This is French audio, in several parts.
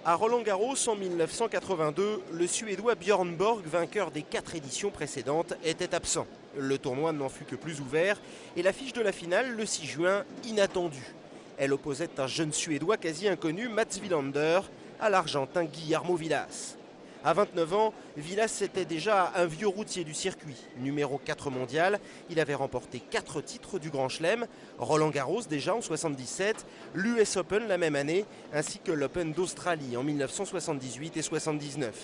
À Roland-Garros en 1982, le Suédois Björn Borg, vainqueur des 4 éditions précédentes, était absent. Le tournoi n'en fut que plus ouvert et l'affiche de la finale, le 6 juin, inattendue. Elle opposait un jeune Suédois quasi inconnu, Mats Wilander, à l'Argentin Guillermo Vilas. À 29 ans, Vilas était déjà un vieux routier du circuit. Numéro 4 mondial, il avait remporté 4 titres du Grand Chelem, Roland Garros déjà en 77, l'US Open la même année, ainsi que l'Open d'Australie en 1978 et 79.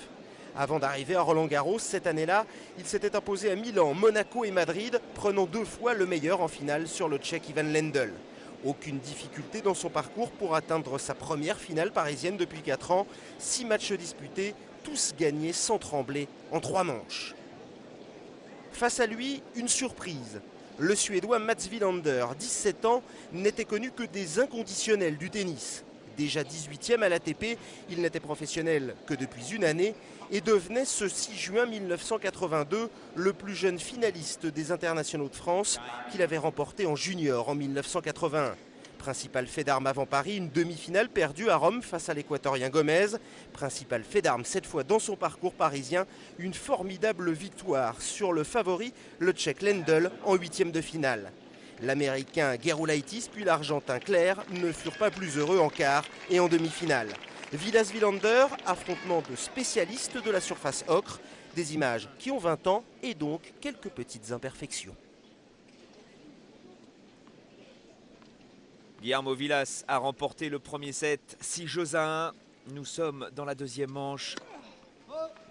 Avant d'arriver à Roland Garros, cette année-là, il s'était imposé à Milan, Monaco et Madrid, prenant 2 fois le meilleur en finale sur le Tchèque Ivan Lendl. Aucune difficulté dans son parcours pour atteindre sa première finale parisienne depuis 4 ans, 6 matchs disputés, tous gagnés sans trembler en 3 manches. Face à lui, une surprise. Le Suédois Mats Wilander, 17 ans, n'était connu que des inconditionnels du tennis. Déjà 18e à l'ATP, il n'était professionnel que depuis une année et devenait ce 6 juin 1982 le plus jeune finaliste des internationaux de France qu'il avait remporté en junior en 1981. Principal fait d'armes avant Paris, une demi-finale perdue à Rome face à l'équatorien Gomez. Principal fait d'armes cette fois dans son parcours parisien, une formidable victoire sur le favori, le Tchèque Lendl, en 8e de finale. L'Américain Gerulaitis puis l'Argentin Clerc ne furent pas plus heureux en quart et en demi-finale. Vilas-Wilander, affrontement de spécialistes de la surface ocre, des images qui ont 20 ans et donc quelques petites imperfections. Guillermo Vilas a remporté le premier set, 6-1. Nous sommes dans la deuxième manche.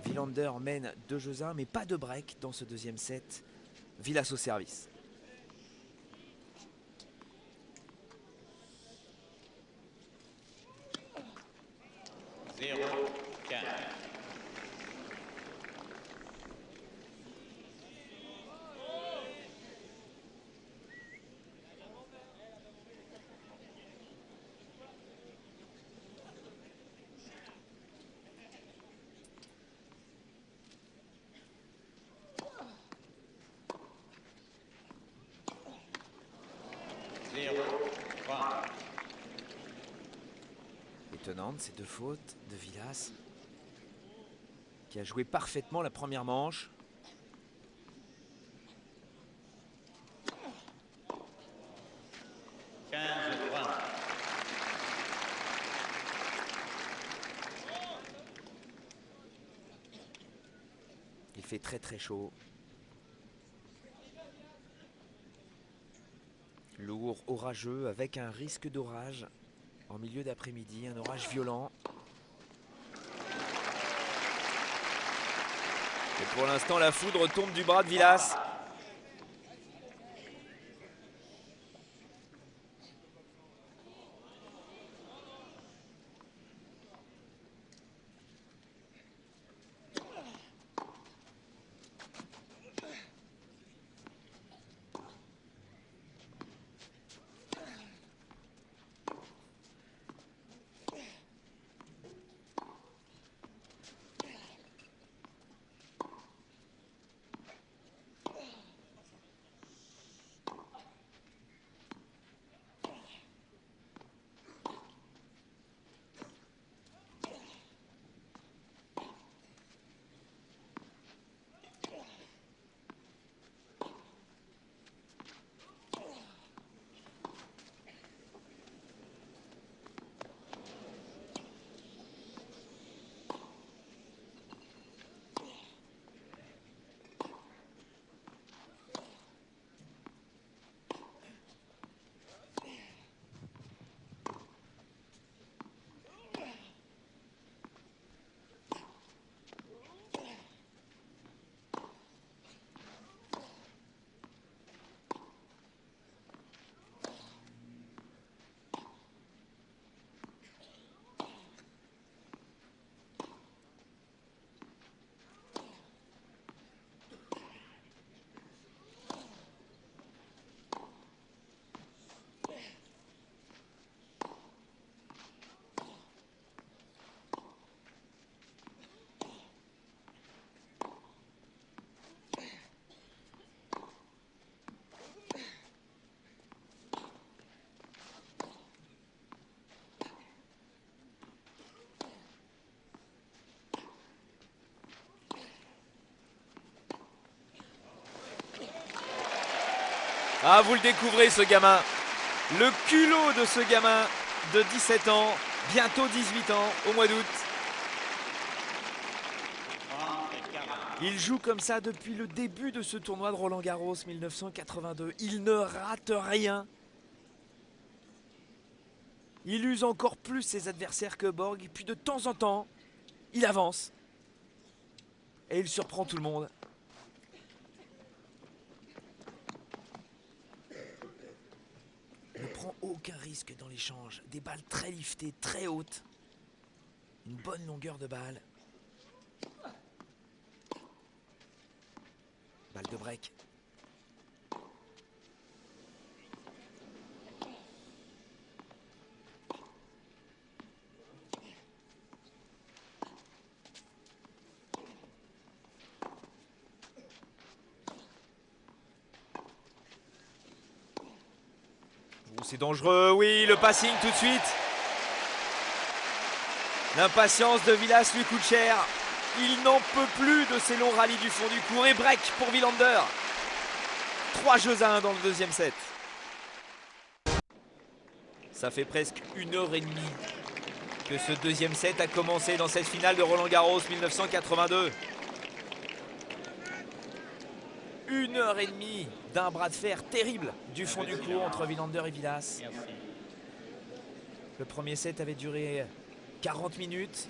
Wilander mène 2-1, mais pas de break dans ce deuxième set. Vilas au service. Étonnante ces deux fautes de Vilas, qui a joué parfaitement la première manche. Il fait très chaud. Lourd, orageux, avec un risque d'orage en milieu d'après-midi, un orage violent. Et pour l'instant, la foudre tombe du bras de Vilas. Ah, vous le découvrez, ce gamin. Le culot de ce gamin de 17 ans, bientôt 18 ans, au mois d'août. Il joue comme ça depuis le début de ce tournoi de Roland-Garros 1982. Il ne rate rien. Il use encore plus ses adversaires que Borg. Et puis de temps en temps, il avance. Et il surprend tout le monde. Il ne prend aucun risque dans l'échange. Des balles très liftées, très hautes. Une bonne longueur de balle. Balle de break. Oh, c'est dangereux, oui, le passing tout de suite. L'impatience de Vilas lui coûte cher. Il n'en peut plus de ces longs rallyes du fond du court. Et break pour Wilander. 3-1 dans le deuxième set. Ça fait presque 1h30 que ce deuxième set a commencé dans cette finale de Roland-Garros 1982. 1h30 d'un bras de fer terrible du fond du court entre Wilander et Vilas. Le premier set avait duré 40 minutes.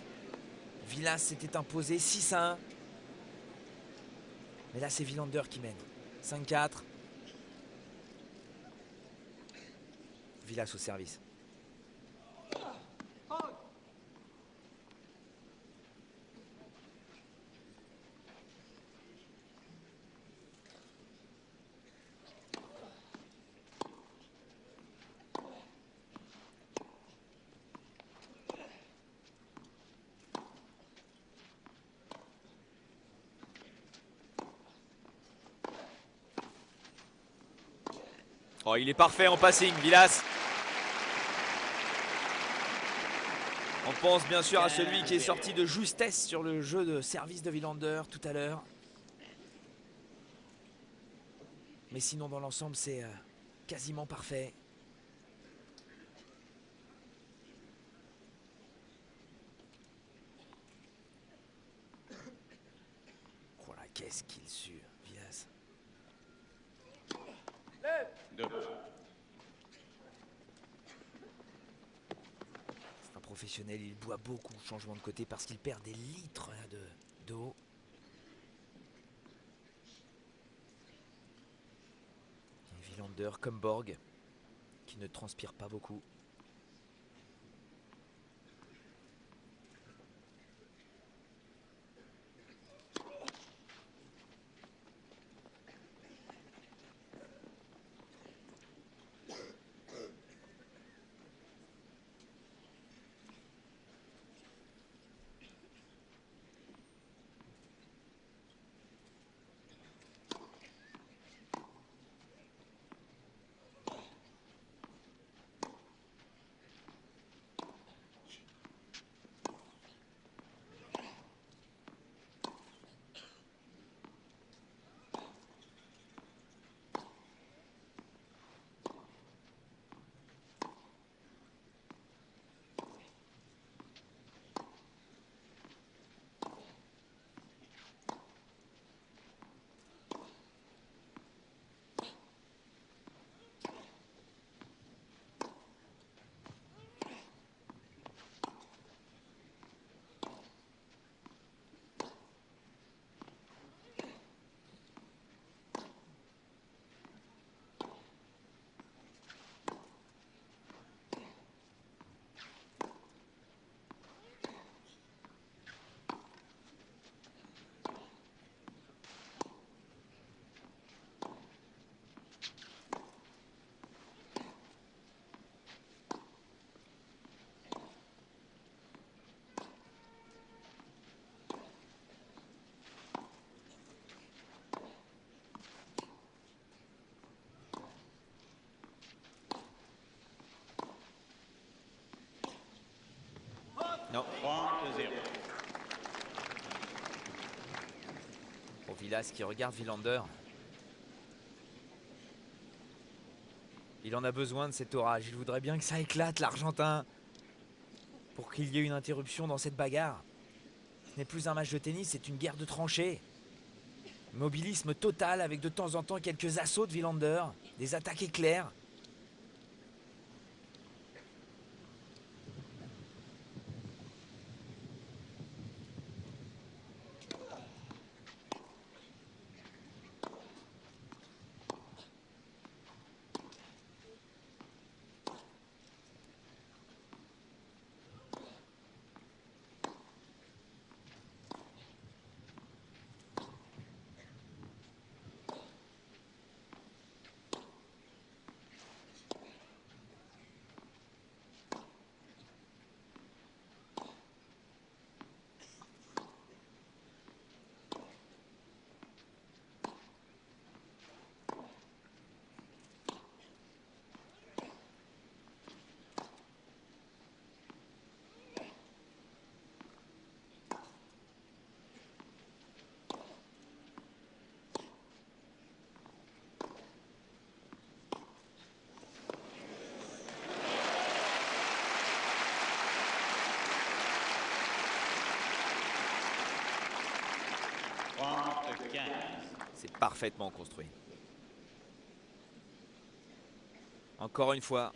Vilas s'était imposé 6-1. Mais là, c'est Wilander qui mène. 5-4. Vilas au service. Oh, il est parfait en passing, Vilas. On pense bien sûr à celui qui est sorti de justesse sur le jeu de service de Wilander tout à l'heure. Mais sinon, dans l'ensemble, c'est quasiment parfait. Voilà, qu'est-ce qu'il sue, Vilas. C'est un professionnel, il boit beaucoup de changements de côté parce qu'il perd des litres d'eau. Et Wilander comme Borg, qui ne transpire pas beaucoup. Non. 3-0. Pour Vilas qui regarde Wilander. Il en a besoin de cet orage. Il voudrait bien que ça éclate, l'Argentin, pour qu'il y ait une interruption dans cette bagarre. Ce n'est plus un match de tennis, c'est une guerre de tranchées. Mobilisme total avec de temps en temps quelques assauts de Wilander, des attaques éclairs. C'est parfaitement construit. Encore une fois,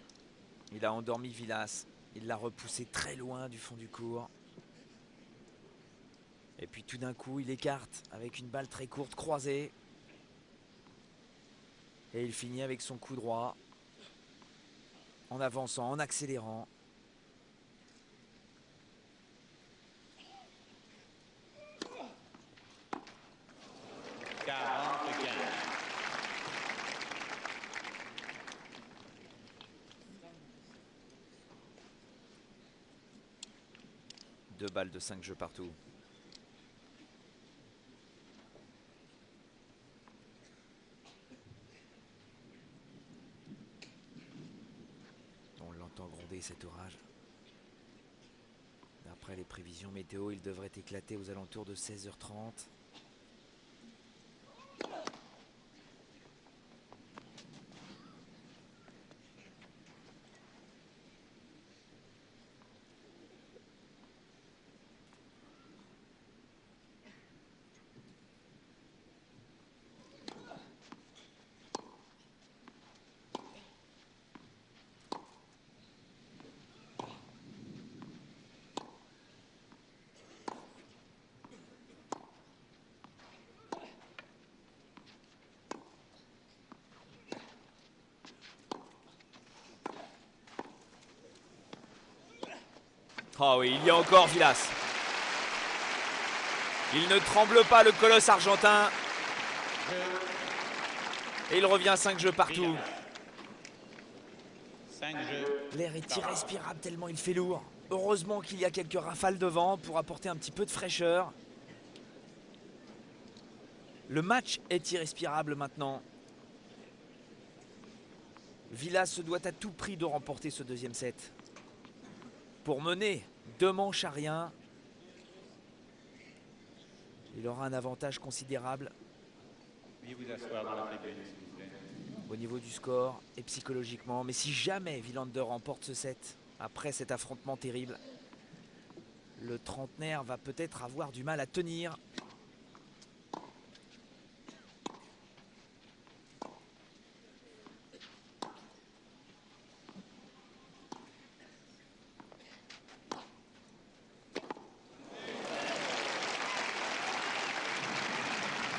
il a endormi Vilas. Il l'a repoussé très loin du fond du court. Et puis tout d'un coup, il écarte avec une balle très courte croisée. Et il finit avec son coup droit. En avançant, en accélérant. Deux balles de 5 jeux partout. On l'entend gronder cet orage. D'après les prévisions météo, il devrait éclater aux alentours de 16h30. Oh oui, il y a encore Vilas. Il ne tremble pas, le colosse argentin. Et il revient 5 jeux partout. L'air est irrespirable tellement il fait lourd. Heureusement qu'il y a quelques rafales de vent pour apporter un petit peu de fraîcheur. Le match est irrespirable maintenant. Vilas se doit à tout prix de remporter ce deuxième set. Pour mener 2 manches à rien, il aura un avantage considérable au niveau du score et psychologiquement. Mais si jamais Wilander remporte ce set, après cet affrontement terrible, le trentenaire va peut-être avoir du mal à tenir.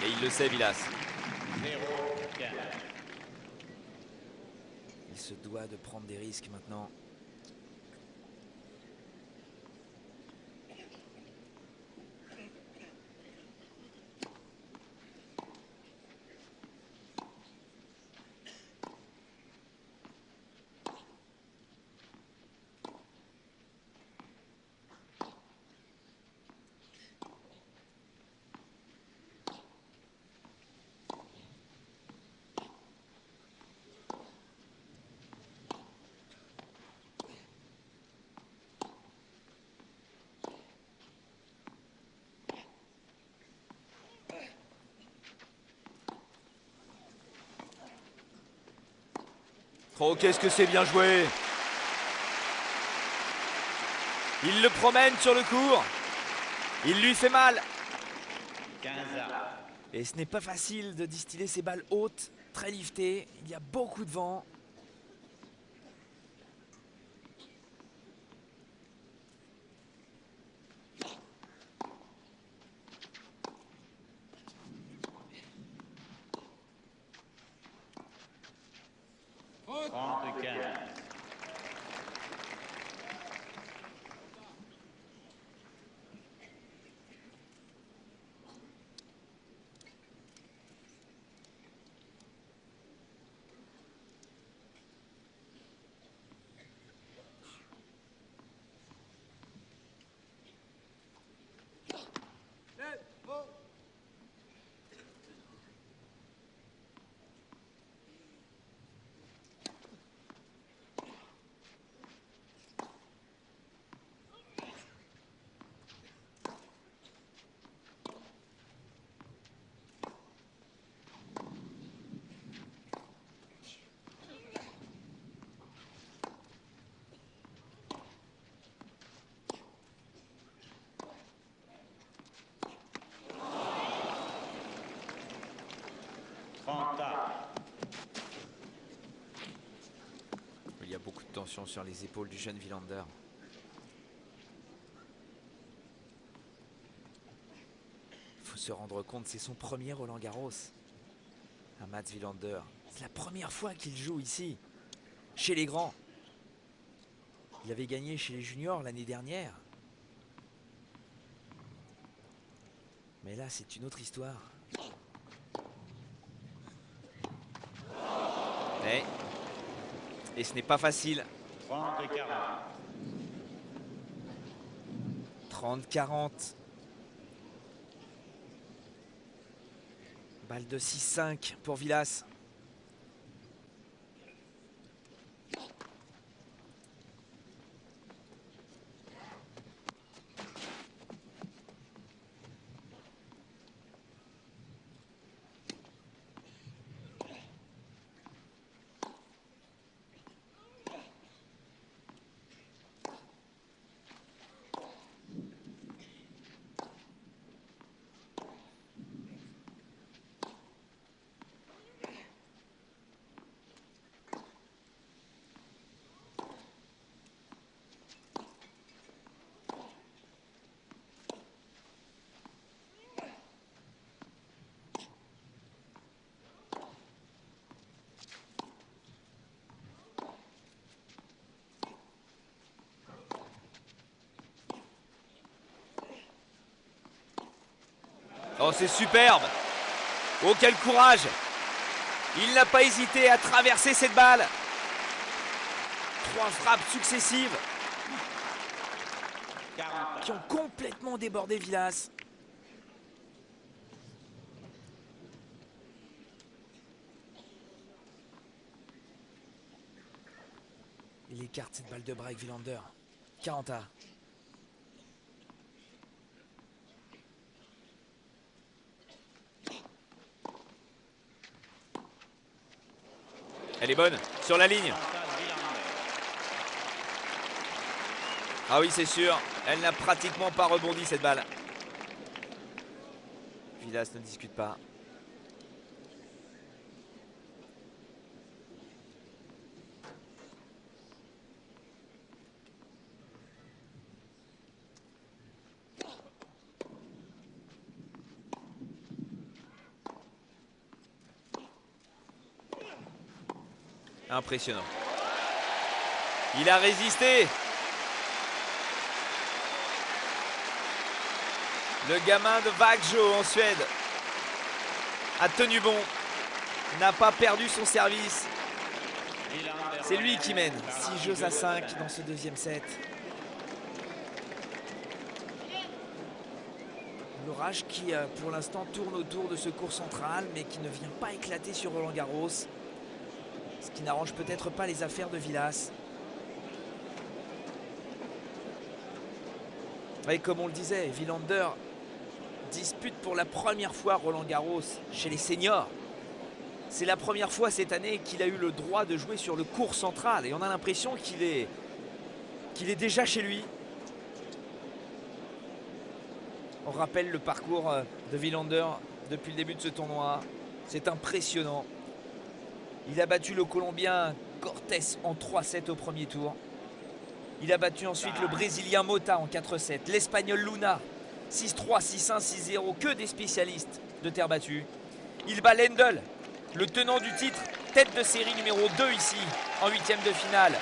Et il le sait, Vilas. Il se doit de prendre des risques maintenant. Oh, qu'est-ce que c'est bien joué! Il le promène sur le court. Il lui fait mal. 15 Et ce n'est pas facile de distiller ces balles hautes, très liftées. Il y a beaucoup de vent. Il y a beaucoup de tension sur les épaules du jeune Wilander. Il faut se rendre compte, c'est son premier Roland-Garros. Un Mats Wilander. C'est la première fois qu'il joue ici, chez les grands. Il avait gagné chez les juniors l'année dernière. Mais là, c'est une autre histoire. Et ce n'est pas facile. 30-40. Balle de 6-5 pour Vilas. Oh, c'est superbe! Oh, quel courage! Il n'a pas hésité à traverser cette balle. 3 frappes successives qui ont complètement débordé Vilas. Il écarte cette balle de break, Wilander. 40A. Elle est bonne, sur la ligne. Ah oui, c'est sûr, elle n'a pratiquement pas rebondi cette balle. Vilas ne discute pas. Impressionnant. Il a résisté. Le gamin de Växjö en Suède a tenu bon, n'a pas perdu son service. C'est lui qui mène 6-5 dans ce deuxième set. L'orage qui pour l'instant tourne autour de ce court central mais qui ne vient pas éclater sur Roland-Garros. Ce qui n'arrange peut-être pas les affaires de Vilas. Et comme on le disait, Wilander dispute pour la première fois Roland-Garros chez les seniors. C'est la première fois cette année qu'il a eu le droit de jouer sur le court central. Et on a l'impression qu'il est déjà chez lui. On rappelle le parcours de Wilander depuis le début de ce tournoi. C'est impressionnant. Il a battu le Colombien Cortés en 3-7 au premier tour. Il a battu ensuite le Brésilien Mota en 4-7. L'Espagnol Luna 6-3, 6-1, 6-0. Que des spécialistes de terre battue. Il bat Lendl, le tenant du titre, tête de série numéro 2 ici, en huitième de finale.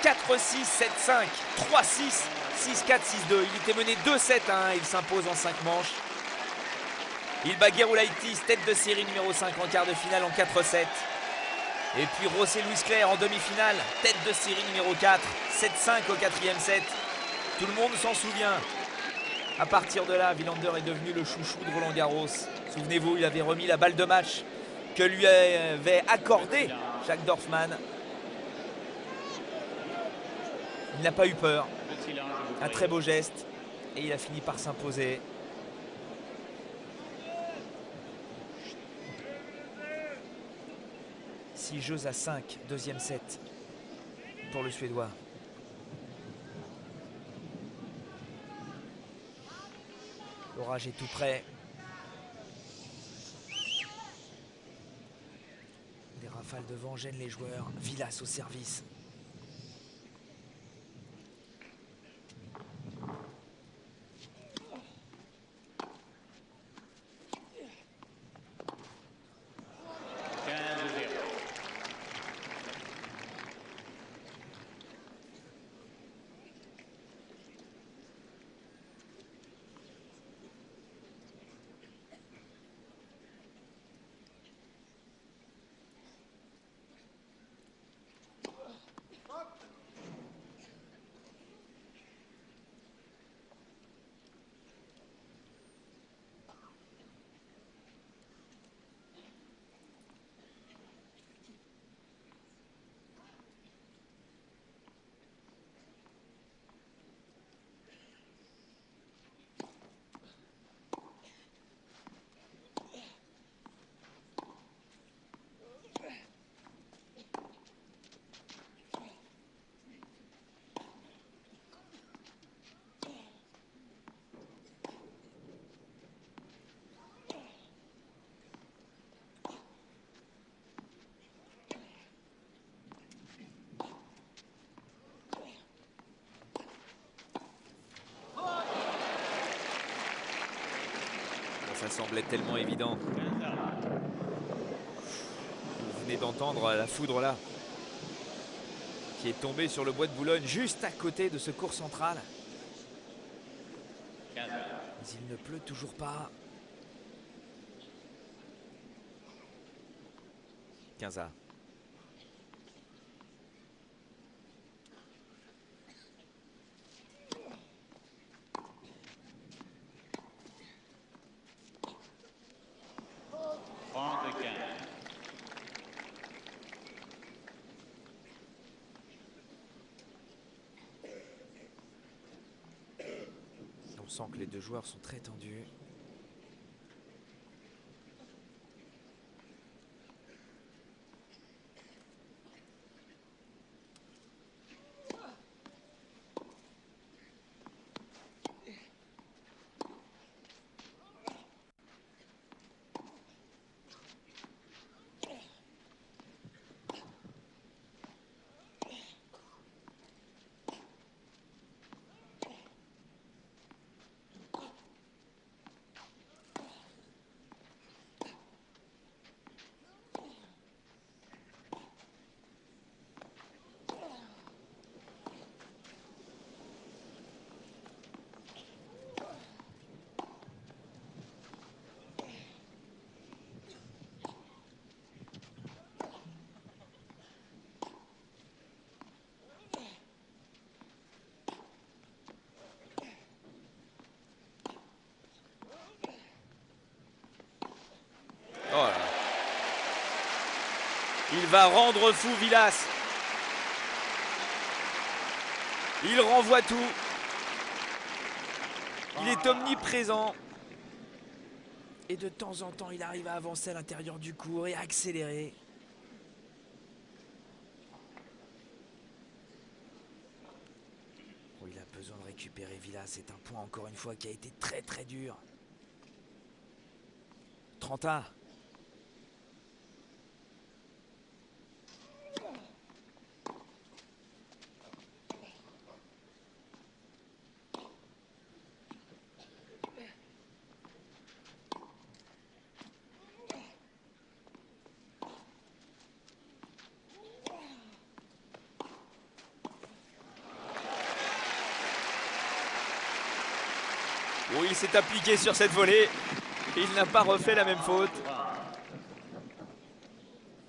4-6, 7-5, 3-6, 6-4, 6-2. Il était mené 2-7 à 1. Il s'impose en 5 manches. Il bat Gerulaitis, tête de série numéro 5 en quart de finale en 4-7. Et puis José Luis Clerc en demi-finale, tête de série numéro 4, 7-5 au quatrième set. Tout le monde s'en souvient. À partir de là, Wilander est devenu le chouchou de Roland Garros. Souvenez-vous, il avait remis la balle de match que lui avait accordée Jacques Dorfman. Il n'a pas eu peur. Un très beau geste. Et il a fini par s'imposer. Six jeux à 5, deuxième set pour le Suédois. L'orage est tout près. Des rafales de vent gênent les joueurs. Vilas au service. Ça semblait tellement évident. Vous venez d'entendre la foudre là, qui est tombée sur le bois de Boulogne, juste à côté de ce court central. Mais il ne pleut toujours pas. 15A. On sent que les deux joueurs sont très tendus. Oh là là. Il va rendre fou Vilas. Il renvoie tout. Il est omniprésent. Et de temps en temps, il arrive à avancer à l'intérieur du court et à accélérer. Oh, il a besoin de récupérer Vilas. C'est un point encore une fois qui a été très dur. 31. Oui, il s'est appliqué sur cette volée. Il n'a pas refait la même faute.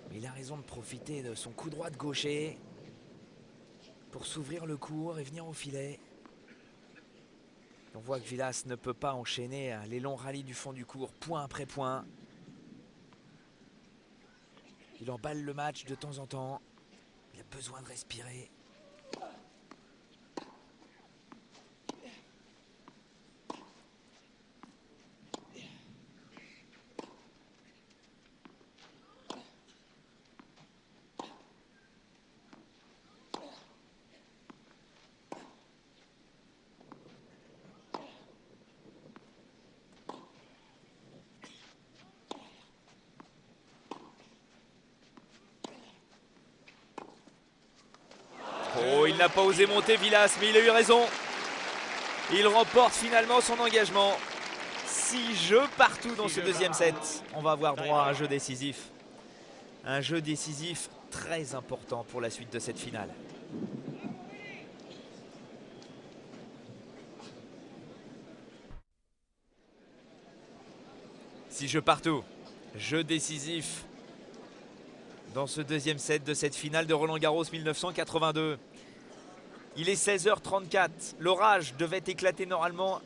Mais il a raison de profiter de son coup droit de gaucher pour s'ouvrir le court et venir au filet. On voit que Vilas ne peut pas enchaîner les longs rallyes du fond du court, point après point. Il emballe le match de temps en temps. Il a besoin de respirer. Oh, il n'a pas osé monter Vilas, mais il a eu raison. Il remporte finalement son engagement. 6 jeux partout dans ce deuxième set. On va avoir droit à un jeu décisif. Un jeu décisif très important pour la suite de cette finale. Six jeux partout. Jeu décisif dans ce deuxième set de cette finale de Roland-Garros 1982. Il est 16h34. L'orage devait éclater normalement